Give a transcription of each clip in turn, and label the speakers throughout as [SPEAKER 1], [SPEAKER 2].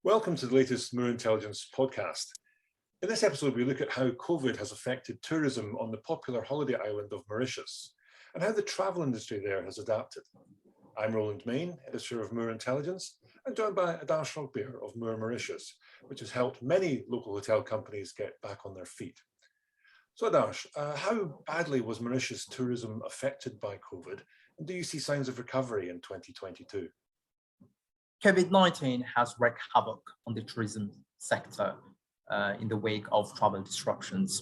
[SPEAKER 1] Welcome to the latest Moor Intelligence podcast. In this episode, we look at how COVID has affected tourism on the popular holiday island of Mauritius and how the travel industry there has adapted. I'm Roland Main, editor of Moor Intelligence, and joined by Adash Rugbeer of Moor Mauritius, which has helped many local hotel companies get back on their feet. So Adash, how badly was Mauritius tourism affected by COVID, and do you see signs of recovery in 2022?
[SPEAKER 2] COVID-19 has wreaked havoc on the tourism sector in the wake of travel disruptions.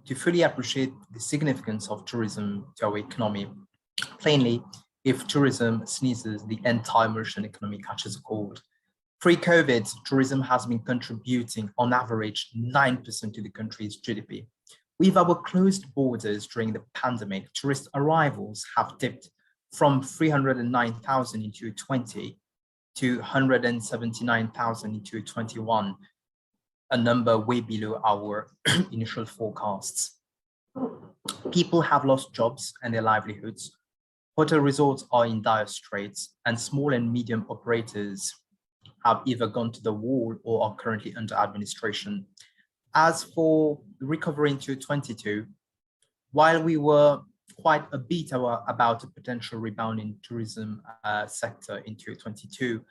[SPEAKER 2] To fully appreciate the significance of tourism to our economy, plainly, if tourism sneezes, the entire Mauritian economy catches a cold. Pre-COVID, tourism has been contributing on average 9% to the country's GDP. With our closed borders during the pandemic, tourist arrivals have dipped from 309,000 in 2020 to 179,000 in 2021, a number way below our initial forecasts. People have lost jobs and their livelihoods. Hotel resorts are in dire straits, and small and medium operators have either gone to the wall or are currently under administration. As for the recovery in 2022, while we were quite a bit about a potential rebound in tourism sector in 2022,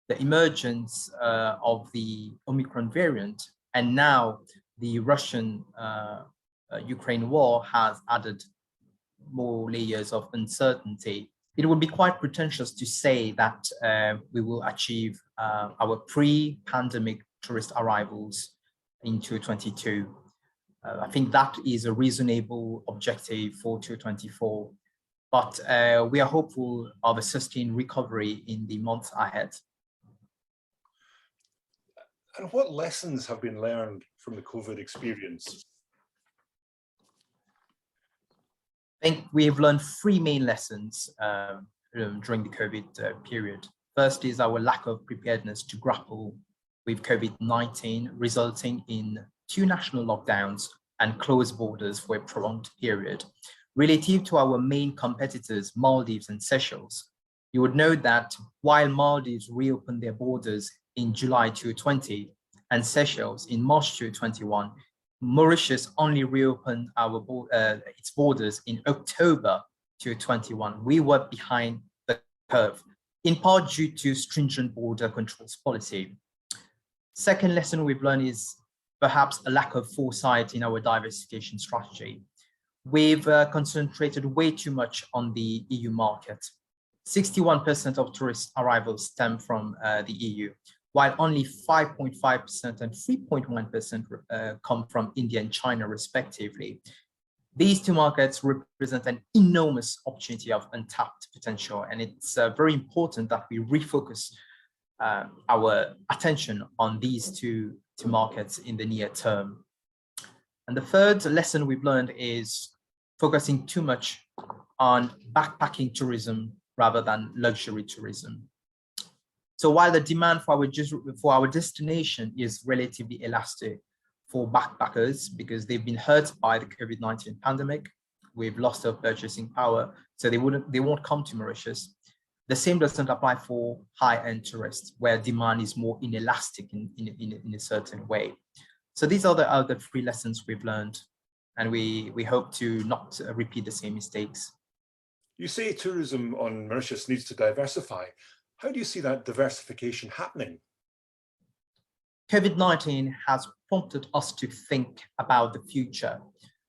[SPEAKER 2] the emergence of the Omicron variant and now the Russian-Ukraine war has added more layers of uncertainty. It would be quite pretentious to say that we will achieve our pre-pandemic tourist arrivals in 2022. I think that is a reasonable objective for 2024, but we are hopeful of a sustained recovery in the months ahead.
[SPEAKER 1] And what lessons have been learned from the COVID experience?
[SPEAKER 2] I think we have learned three main lessons during the COVID period. First is our lack of preparedness to grapple with COVID-19, resulting in 2 national lockdowns and closed borders for a prolonged period. Relative to our main competitors, Maldives and Seychelles, you would note that while Maldives reopened their borders in July 2020 and Seychelles in March 2021, Mauritius only reopened its borders in October 2021. We were behind the curve, in part due to stringent border controls policy. Second lesson we've learned is perhaps a lack of foresight in our diversification strategy. We've concentrated way too much on the EU market. 61% of tourist arrivals stem from the EU, while only 5.5% and 3.1% come from India and China, respectively. These 2 markets represent an enormous opportunity of untapped potential, and it's very important that we refocus our attention on these two markets in the near term. And the third lesson we've learned is focusing too much on backpacking tourism rather than luxury tourism. So while the demand for our destination is relatively elastic for backpackers because they've been hurt by the COVID-19 pandemic, we've lost our purchasing power, so they won't come to Mauritius. The same doesn't apply for high-end tourists, where demand is more inelastic in a certain way. So these are the 3 lessons we've learned, and we hope to not repeat the same mistakes.
[SPEAKER 1] You say tourism on Mauritius needs to diversify. How do you see that diversification happening?
[SPEAKER 2] COVID-19 has prompted us to think about the future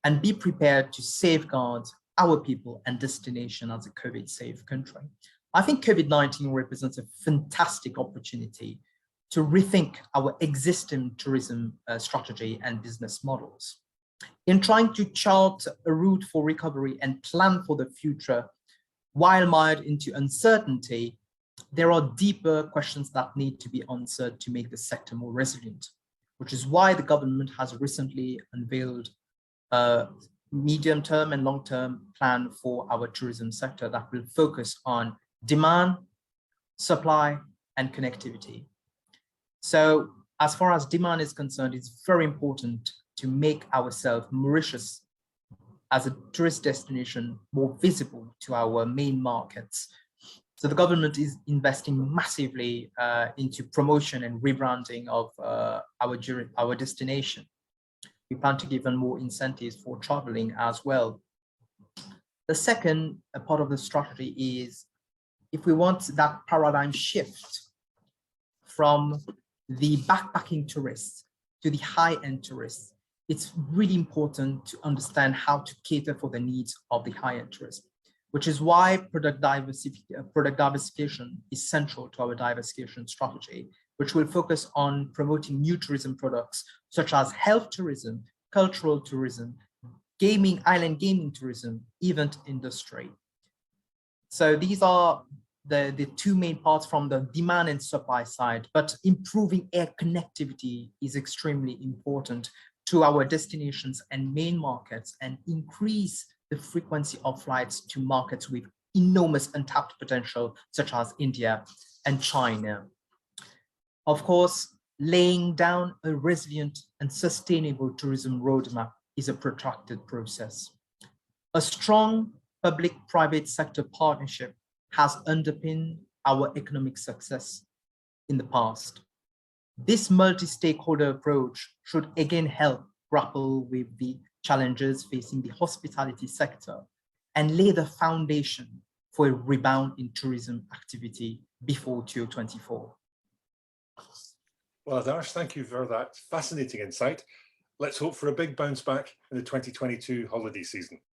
[SPEAKER 2] and be prepared to safeguard our people and destination as a COVID-safe country. I think COVID-19 represents a fantastic opportunity to rethink our existing tourism strategy and business models. In trying to chart a route for recovery and plan for the future, while mired into uncertainty, there are deeper questions that need to be answered to make the sector more resilient, which is why the government has recently unveiled a medium-term and long-term plan for our tourism sector that will focus on demand, supply, and connectivity. So as far as demand is concerned, it's very important to make ourselves, Mauritius, as a tourist destination more visible to our main markets. So the government is investing massively into promotion and rebranding of our destination. We plan to give even more incentives for traveling as well. The second part of the strategy is, if we want that paradigm shift from the backpacking tourists to the high-end tourists, it's really important to understand how to cater for the needs of the high-end tourists, which is why product diversification is central to our diversification strategy, which will focus on promoting new tourism products such as health tourism, cultural tourism, gaming, island gaming tourism, event industry. So these are the two main parts from the demand and supply side, but improving air connectivity is extremely important to our destinations and main markets, and increase the frequency of flights to markets with enormous untapped potential, such as India and China. Of course, laying down a resilient and sustainable tourism roadmap is a protracted process. A strong public-private sector partnership has underpinned our economic success in the past. This multi-stakeholder approach should again help grapple with the challenges facing the hospitality sector and lay the foundation for a rebound in tourism activity before 2024.
[SPEAKER 1] Well, Adarsh, thank you for that fascinating insight. Let's hope for a big bounce back in the 2022 holiday season.